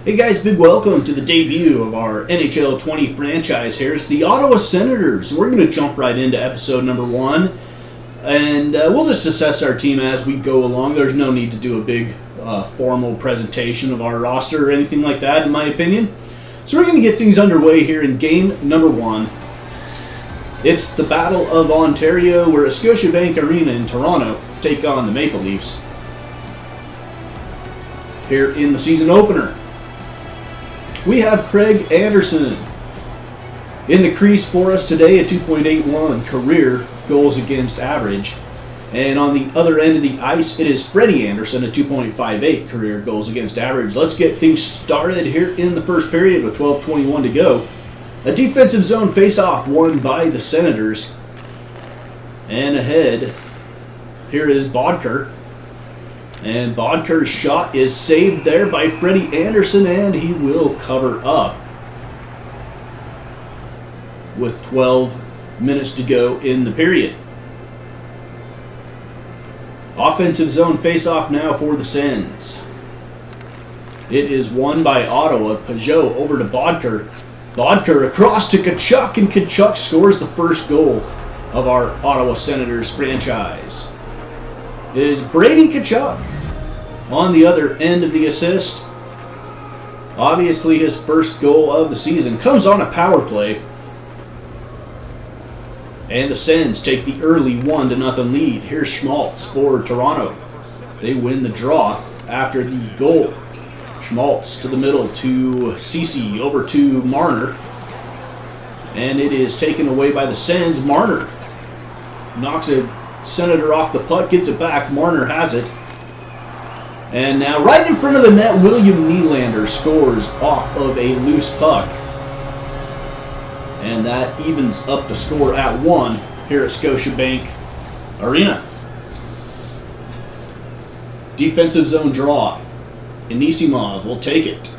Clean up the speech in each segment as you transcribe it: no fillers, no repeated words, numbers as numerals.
Hey guys, big welcome to the debut of our NHL 20 franchise here. It's the Ottawa Senators. We're going to jump right into episode number 1, and we'll just assess our team as we go along. There's no need to do a big formal presentation of our roster or anything like that, in my opinion. So we're going to get things underway here in game number 1. It's the Battle of Ontario. We're at Scotiabank Arena in Toronto to take on the Maple Leafs here in the season opener. We have Craig Anderson in the crease for us today at 2.81 career goals against average. And on the other end of the ice, it is Freddie Anderson at 2.58 career goals against average. Let's get things started here in the first period with 12:21 to go. A defensive zone face-off won by the Senators. And ahead, here is Bodker. And Bodker's shot is saved there by Freddie Anderson, and he will cover up with 12 minutes to go in the period. Offensive zone face-off now for the Sens. It is won by Ottawa. Pajot over to Bodker. Bodker across to Tkachuk, and Tkachuk scores the first goal of our Ottawa Senators franchise. It is Brady Tkachuk on the other end of the assist. Obviously his first goal of the season comes on a power play. And the Sens take the early 1-0 lead. Here's Schmaltz for Toronto. They win the draw after the goal. Schmaltz to the middle to Ceci, over to Marner. And it is taken away by the Sens. Marner knocks a Senator off the puck, gets it back. Marner has it. And now right in front of the net, William Nylander scores off of a loose puck. And that evens up the score at 1 here at Scotiabank Arena. Defensive zone draw. Anisimov will take it.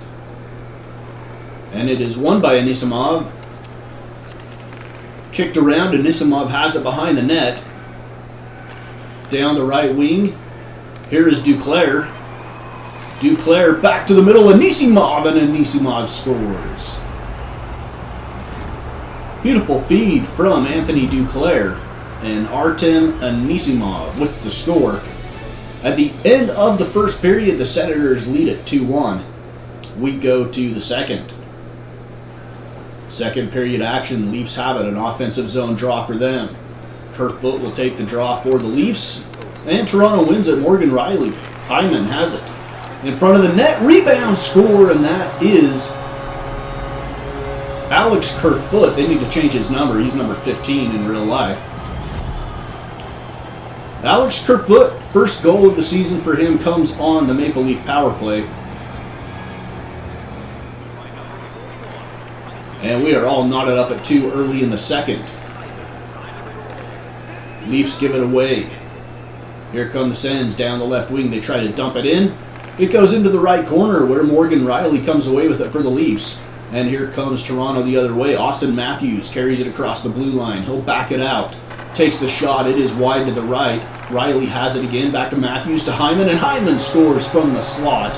And it is won by Anisimov. Kicked around, Anisimov has it behind the net. Down the right wing. Here is Duclair. Duclair back to the middle. Anisimov, and Anisimov scores. Beautiful feed from Anthony Duclair, and Artem Anisimov with the score. At the end of the first period, the Senators lead at 2-1. We go to the second. Second period action, Leafs have it, an offensive zone draw for them. Kerfoot will take the draw for the Leafs, and Toronto wins it. Morgan Riley, Hyman has it. In front of the net, rebound, score, and that is Alex Kerfoot. They need to change his number. He's number 15 in real life. Alex Kerfoot, first goal of the season for him, comes on the Maple Leaf power play. And we are all knotted up at 2 early in the second. Leafs give it away. Here come the Sens down the left wing. They try to dump it in. It goes into the right corner where Morgan Riley comes away with it for the Leafs. And here comes Toronto the other way. Austin Matthews carries it across the blue line. He'll back it out. Takes the shot. It is wide to the right. Riley has it again. Back to Matthews to Hyman. And Hyman scores from the slot.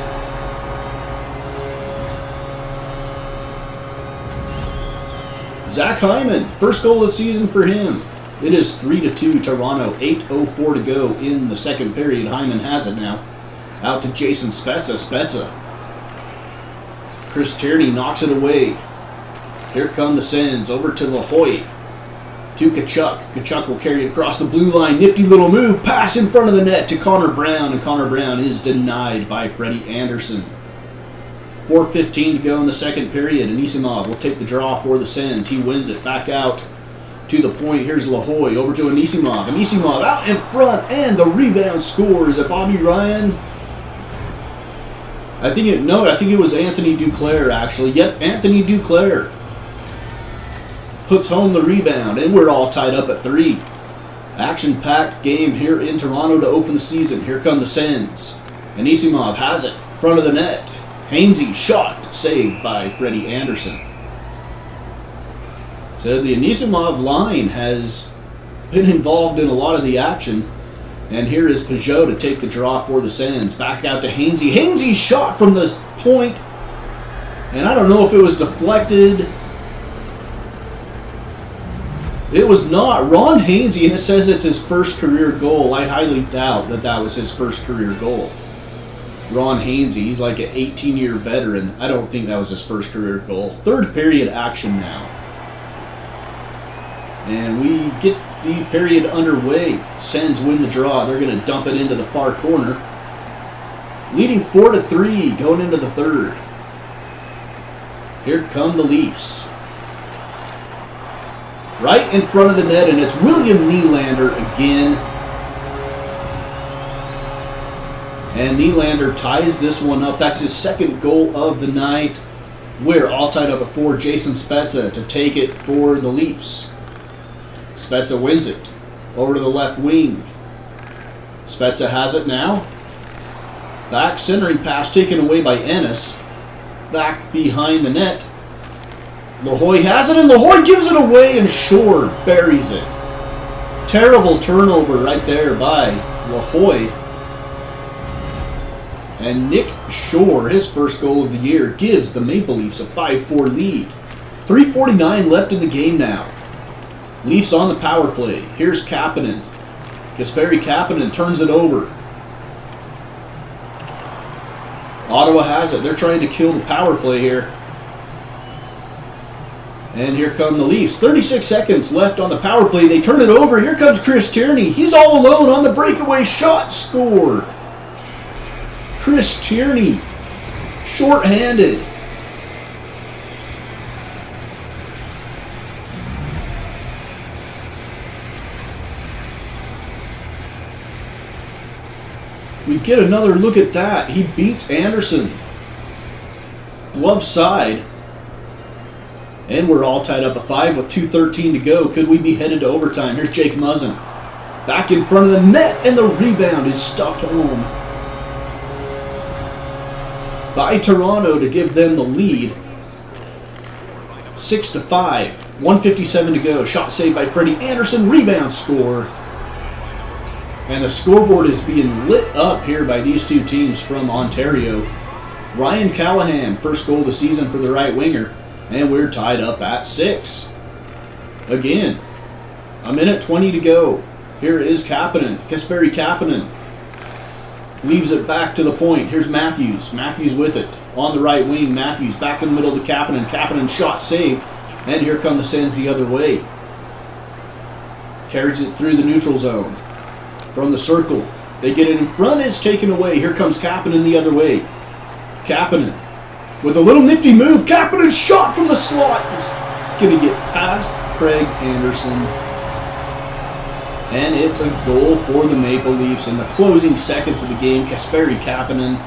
Zach Hyman. First goal of the season for him. It is 3-2 Toronto. 8:04 to go in the second period. Hyman has it now. Out to Jason Spezza. Spezza. Chris Tierney knocks it away. Here come the Sens. Over to La Hoy. To Tkachuk. Tkachuk will carry it across the blue line. Nifty little move. Pass in front of the net to Connor Brown. And Connor Brown is denied by Freddie Anderson. 4:15 to go in the second period. Anisimov will take the draw for the Sens. He wins it. Back out to the point. Here's La Hoy. Over to Anisimov. Anisimov out in front. And the rebound score. Is it Bobby Ryan? I think it was Anthony Duclair, actually. Yep, Anthony Duclair puts home the rebound, and we're all tied up at 3. Action-packed game here in Toronto to open the season. Here come the Sens. Anisimov has it, front of the net. Hainsey shot, saved by Freddie Anderson. So the Anisimov line has been involved in a lot of the action. And here is Pajot to take the draw for the Sens. Back out to Hainsey. Hainsey's shot from the point And I don't know if it was deflected. It was not. Ron Hainsey, and it says it's his first career goal. I highly doubt that that was his first career goal. Ron Hainsey, he's like an 18-year veteran. I don't think that was his first career goal. Third period action now. And we get the period underway. Sens win the draw. They're going to dump it into the far corner. Leading 4-3 going into the third. Here come the Leafs. Right in front of the net, and it's William Nylander again. And Nylander ties this one up. That's his second goal of the night. We're all tied up at 4. Jason Spezza to take it for the Leafs. Spezza wins it. Over to the left wing. Spezza has it now. Back centering pass taken away by Ennis. Back behind the net. LaHoy has it, and LaHoy gives it away, and Shore buries it. Terrible turnover right there by LaHoy. And Nick Shore, his first goal of the year, gives the Maple Leafs a 5-4 lead. 3:49 left in the game now. Leafs on the power play. Here's Kapanen. Kasperi Kapanen turns it over. Ottawa has it. They're trying to kill the power play here. And here come the Leafs. 36 seconds left on the power play. They turn it over. Here comes Chris Tierney. He's all alone on the breakaway shot. Scored. Chris Tierney. Short-handed. We get another look at that. He beats Anderson. Glove side. And we're all tied up at 5 with 2:13 to go. Could we be headed to overtime? Here's Jake Muzzin. Back in front of the net, and the rebound is stuffed home by Toronto to give them the lead. 6-5. 1:57 to go. Shot saved by Freddie Anderson. Rebound score. And the scoreboard is being lit up here by these two teams from Ontario. Ryan Callahan, first goal of the season for the right winger. And we're tied up at 6. Again, a minute 20 to go. Here is Kapanen. Kasperi Kapanen. Leaves it back to the point. Here's Matthews. Matthews with it. On the right wing, Matthews back in the middle to Kapanen. Kapanen shot saved. And here come the Sens the other way. Carries it through the neutral zone. From the circle. They get it in front. It's taken away. Here comes Kapanen the other way. Kapanen. With a little nifty move, Kapanen's shot from the slot is going to get past Craig Anderson. And it's a goal for the Maple Leafs in the closing seconds of the game. Kasperi Kapanen.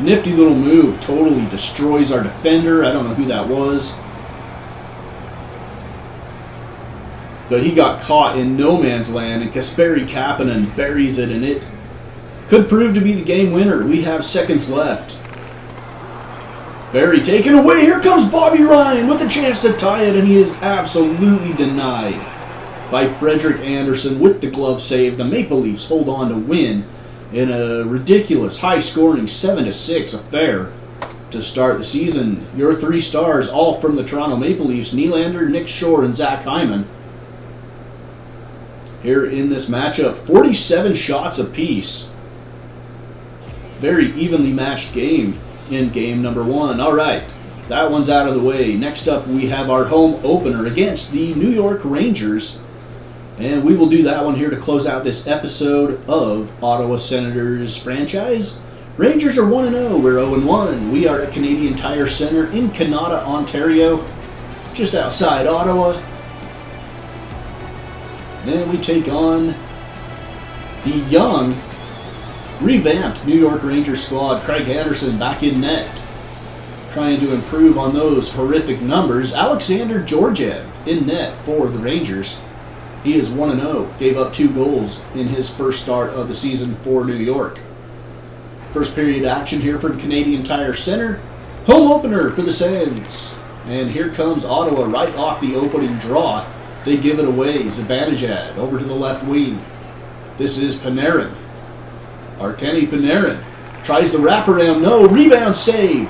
Nifty little move. Totally destroys our defender. I don't know who that was. But he got caught in no man's land, and Kasperi Kapanen buries it, and it could prove to be the game winner. We have seconds left. Barry taken away. Here comes Bobby Ryan with a chance to tie it, and he is absolutely denied by Frederik Andersen with the glove save. The Maple Leafs hold on to win in a ridiculous, high-scoring 7-6 affair to start the season. Your 3 stars, all from the Toronto Maple Leafs: Nylander, Nick Shore, and Zach Hyman. Here in this matchup, 47 shots apiece. Very evenly matched game in game number 1. All right, that one's out of the way. Next up, we have our home opener against the New York Rangers. And we will do that one here to close out this episode of Ottawa Senators franchise. Rangers are 1-0. We're 0-1. We are at Canadian Tire Centre in Canada, Ontario, just outside Ottawa. And we take on the young, revamped New York Rangers squad. Craig Anderson back in net, trying to improve on those horrific numbers. Alexander Georgiev in net for the Rangers. He is 1-0, gave up 2 goals in his first start of the season for New York. First period action here from Canadian Tire Centre. Home opener for the Sens. And here comes Ottawa right off the opening draw. They give it away. Zibanejad over to the left wing. This is Panarin. Artemi Panarin tries the wraparound. No, rebound save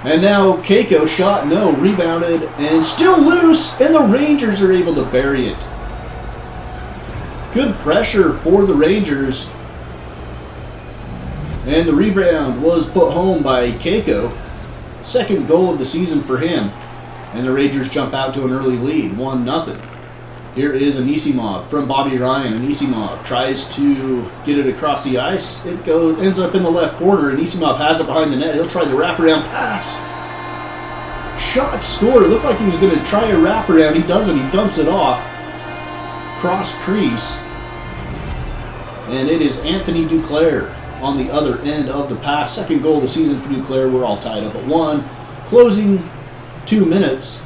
And now Keiko shot, no, rebounded, and still loose, and the Rangers are able to bury it. Good pressure for the Rangers. And the rebound was put home by Keiko. Second goal of the season for him. And the Rangers jump out to an early lead, 1-0. Here is Anisimov from Bobby Ryan. Anisimov tries to get it across the ice. It ends up in the left corner. Anisimov has it behind the net. He'll try the wraparound pass. Shot scored. It looked like he was going to try a wraparound. He doesn't. He dumps it off. Cross crease. And it is Anthony Duclair on the other end of the pass. Second goal of the season for Duclair. We're all tied up at 1. Closing 2 minutes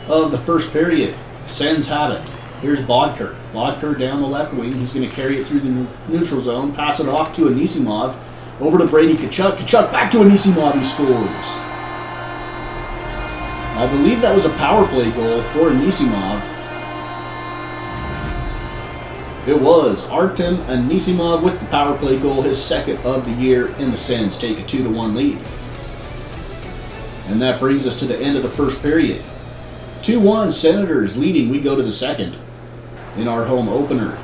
of the first period. Sens have it. Here's Bodker. Bodker down the left wing. He's going to carry it through the neutral zone. Pass it off to Anisimov. Over to Brady Tkachuk. Tkachuk back to Anisimov. He scores. I believe that was a power play goal for Anisimov. It was Artem Anisimov with the power play goal, his second of the year, and the Sens take a 2-1 lead. And that brings us to the end of the first period. 2-1 Senators leading. We go to the second in our home opener.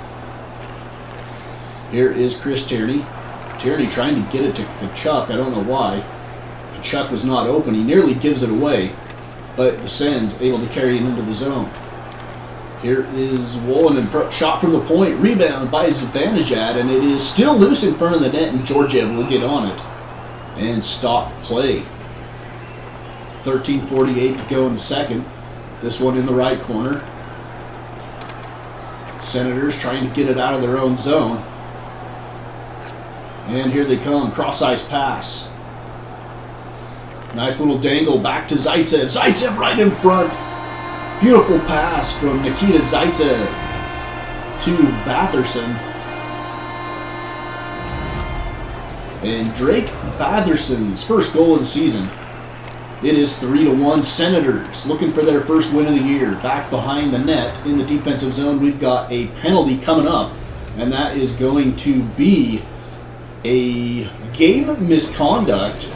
Here is Chris Tierney. Tierney trying to get it to Tkachuk. I don't know why. Tkachuk was not open. He nearly gives it away, but the Sens able to carry it into the zone. Here is Wolin in front. Shot from the point. Rebound by Zibanejad, and it is still loose in front of the net, and Georgiev will get on it and stop play. 13:48 to go in the second. This one in the right corner. Senators trying to get it out of their own zone. And here they come. Cross-ice pass. Nice little dangle back to Zaitsev. Zaitsev right in front. Beautiful pass from Nikita Zaitsev to Batherson. And Drake Batherson's first goal of the season. It is 3-1 Senators looking for their first win of the year. Back behind the net in the defensive zone, we've got a penalty coming up, and that is going to be a game misconduct.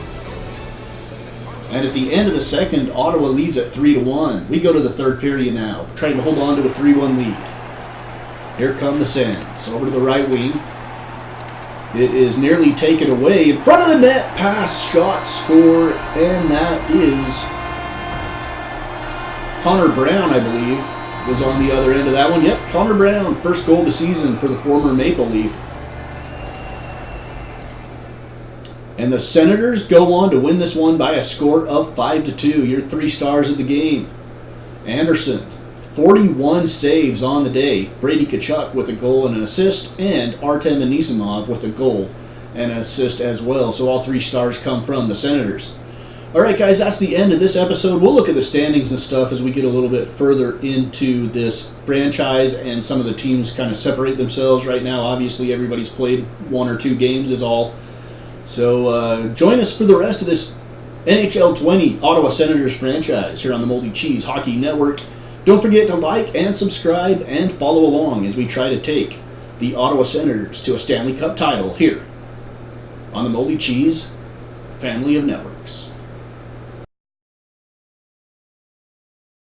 And at the end of the second, Ottawa leads at 3-1. We go to the third period now, trying to hold on to a 3-1 lead. Here come the Sens over to the right wing. It is nearly taken away. In front of the net, pass, shot, score, and that is Connor Brown, I believe, was on the other end of that one. Yep, Connor Brown, first goal of the season for the former Maple Leaf. And the Senators go on to win this one by a score of 5-2. Your 3 stars of the game. Anderson, 41 saves on the day. Brady Tkachuk with a goal and an assist, and Artem Anisimov with a goal and an assist as well. So all 3 stars come from the Senators. All right, guys, that's the end of this episode. We'll look at the standings and stuff as we get a little bit further into this franchise and some of the teams kind of separate themselves right now. Obviously, everybody's played 1 or 2 games is all. So join us for the rest of this NHL 20 Ottawa Senators franchise here on the Moldy Cheese Hockey Network. Don't forget to like and subscribe and follow along as we try to take the Ottawa Senators to a Stanley Cup title here on the Moldy Cheese family of networks.